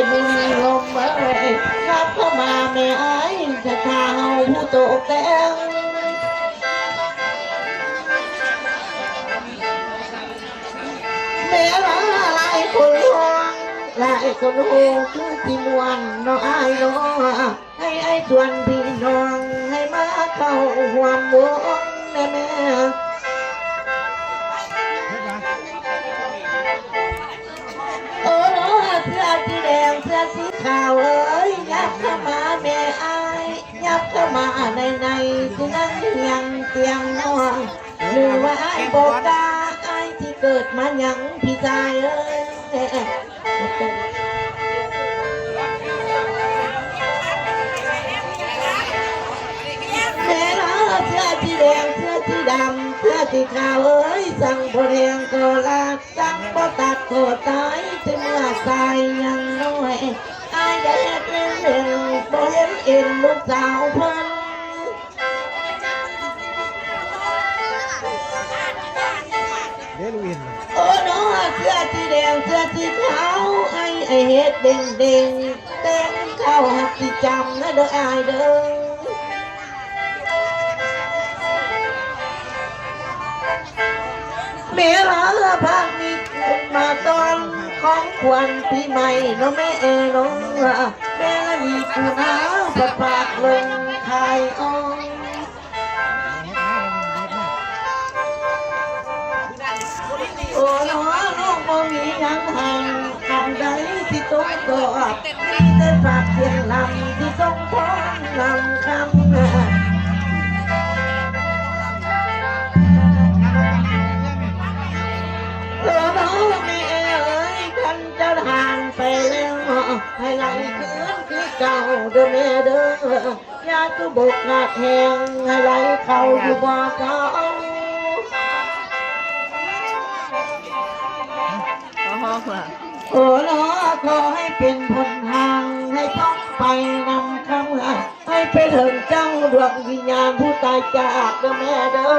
บุญลมเอ้ยรับเข้ามาแม่ไอ้จะข้าวผู้โตแตงแม่ละหลายคนห่วงหลายคนห่วงคือที่มวนน้องไอ้น้องให้ไอ้ชวนพี่น้องให้มาเข้าห่วมวงแม่แม่โอ้โหเสื้อสีแดงเสื้อสีขาวเอ้ยยับเข้ามาแม่ไอ้ยับเข้ามาในที่นั่งเตียงนอนหรือว่าไอ้บอกตาไอ้ที่เกิดมายังพี่ชายเอ้ยแม่ละเสื้อสีแดงเสื้อสีดำเสื้อสีขาวเอ้ยสั่งพอแดงก็ลาสั่งพอตัดก็ตายจะเมื่อตายยังน้อยไอ้เด็กเล่นบ่เห็นเอ็นลูกสาวเพิ่นเด้ลูอินโอ้น้องเสื้อสีแดงเสื้อสีขาวไอ้เฮ็ดเด้งเด้งเต้นเข้าหักที่จำนะเด้อไอ้เด้อแม่ละภาคนี้มาตอนของขวัญปีใหม่น้องแม่น้องแม่มีกูน้าประปากลงไข่อ่อนโอ้น้องบ่มียังห่างคำใดที่ต้องกอดมีแต่ฝากเพียงลำที่ต้องพ้องลำคำน้องแม่เอ้ยคันจะห่างไปแล้วให้ไหลคืนคือเก่าเด้อแม่เด้อยาตุบกหักแหงให้ไหลเข้าอยู่บ่เก่าโอ้ล้อขอให้เป็นผลทางให้ต้องไปนำคำให้ไปถึงเจ้าดวงวิญญาณผู้ตายจากเด้อแม่เด้อ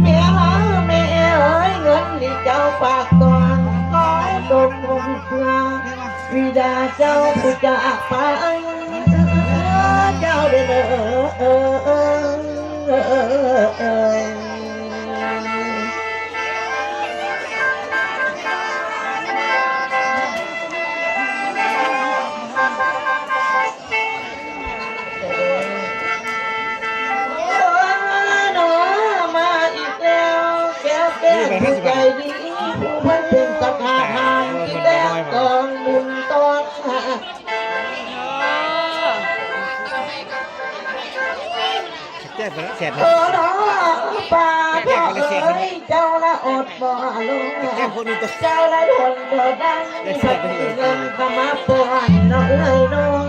แม่ละแม่เอ้ยเงินที่เจ้าฝากก่อนขอให้ตกลงเพื่อวิดาเจ้าผู้จากไปเจ้าเด้อใจดีผู้มันเป็นสถานทางที่แดงกองบุญตอนแจ้งไปแล้วเสร็จ โอ้น้อป่าพ่อเอ้ยเจ้าละอดบ่ลงเจ้าละทนบ่ได้พัดเงินก็มาปอนน้องเอ้ยน้อง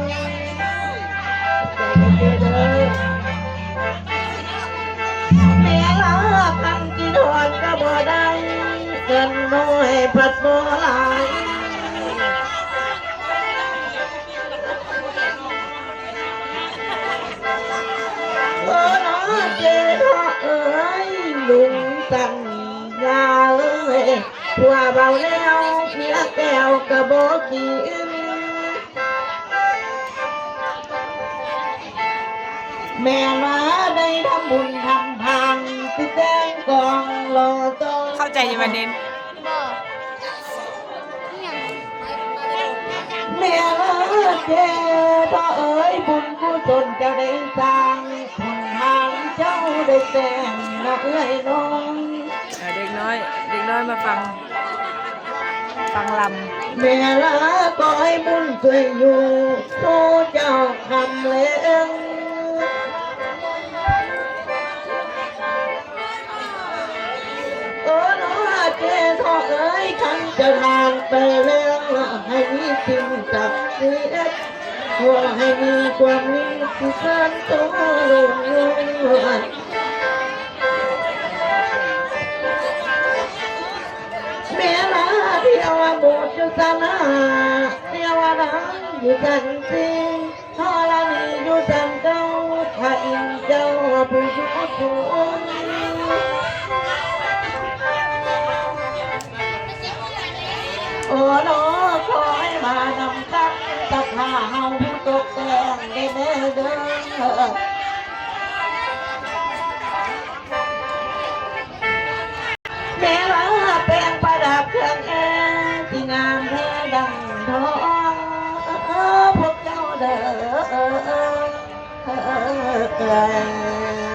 แม่ละพันกี่ทอนก็บ่ได้เงินน้อยพัดบ่หลายโอ้น้อเจ้าเอ้ยลุงสัญญาเอ้ยผัวเบาแล้วเพียแก้วก็บ่กินแม่มาได้ทำบุญทำทานที่แจ้งกองรอต้นเข้าใจอยู่ประเด็นแม่ละเจ้าเอ้ยบุญกุศลเจ้าได้สร้างผลทานเจ้าได้แต่งน้องเอ้ยน้องเด็กน้อยมาฟังลำแม่ละก็ให้บุญช่วยอยู่โตเจ้าคำเลี้ยงโอ้น้องเจ้าเอ้ยฉันจะทานไปแล้วให้มีสิ่งศักดิ์สิทธิ์ขอให้มีความมีที่สันโตลงแม่ละเที่ยวโบสถ์อยู่ศาลาเที่ยวดังอยู่สันติทอรณีอยู่สันเจ้าถ้าอินเจ้าผู้ชุกชุน โอ้โนขอให้มานำกันตักหาเฮาผู้ตกแต่งได้แน่เด้อแม้ว่าแปลงประดับเครื่องแอร์ที่งามแท้ดังทองพวกเจ้าเด้อ